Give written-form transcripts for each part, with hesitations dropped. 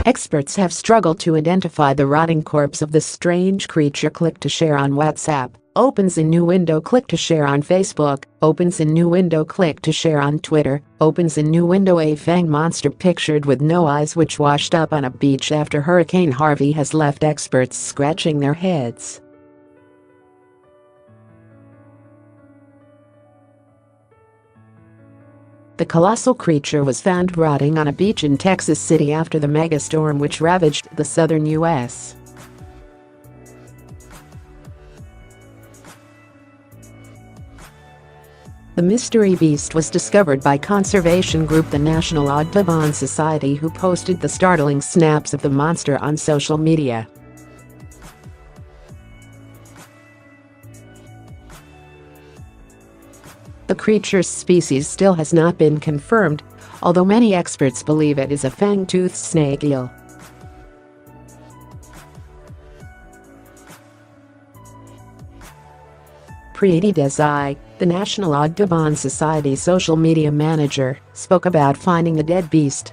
Experts have struggled to identify the rotting corpse of the strange creature. Click to share on WhatsApp. Opens in new window. Click to share on Facebook. Opens in new window. Click to share on Twitter. Opens in new window. A fanged monster pictured with no eyes which washed up on a beach after Hurricane Harvey has left experts scratching their heads. The colossal creature was found rotting on a beach in Texas City after the megastorm which ravaged the southern U.S. The mystery beast was discovered by conservation group the National Audubon Society, who posted the startling snaps of the monster on social media. The creature's species still has not been confirmed, although many experts believe it is a fang-toothed snake eel. Preeti Desai, the National Audubon Society social media manager, spoke about finding the dead beast.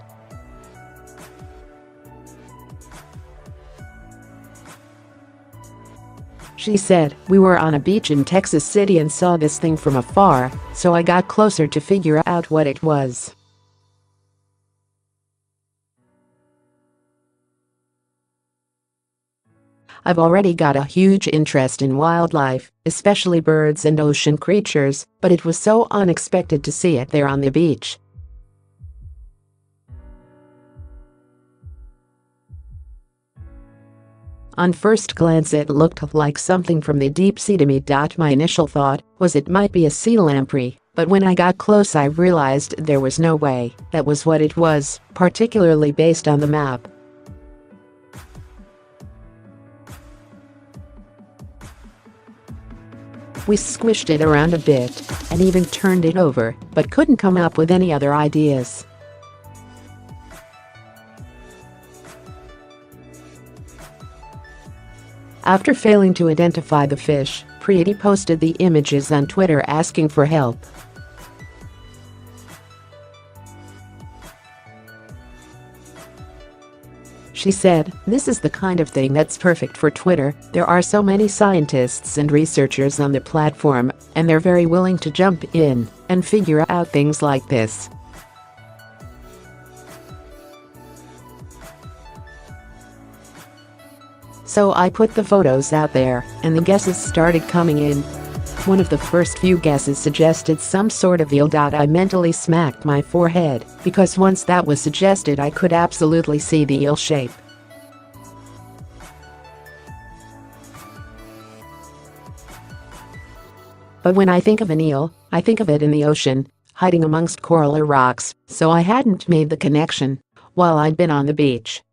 She said, "We were on a beach in Texas City and saw this thing from afar, so I got closer to figure out what it was. I've already got a huge interest in wildlife, especially birds and ocean creatures, but it was so unexpected to see it there on the beach." "On first glance it looked like something from the deep sea to me. My initial thought was it might be a sea lamprey, but when I got close I realized there was no way that was what it was, particularly based on the map. We squished it around a bit and even turned it over, but couldn't come up with any other ideas." After failing to identify the fish, Preeti posted the images on Twitter asking for help. She said, "This is the kind of thing that's perfect for Twitter. There are so many scientists and researchers on the platform, and they're very willing to jump in and figure out things like this. So I put the photos out there, and the guesses started coming in. One of the first few guesses suggested some sort of eel. I mentally smacked my forehead, because once that was suggested I could absolutely see the eel shape. But when I think of an eel, I think of it in the ocean, hiding amongst coral or rocks, so I hadn't made the connection while I'd been on the beach."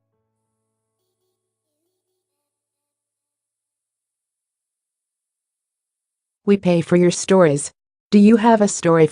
We pay for your stories. Do you have a story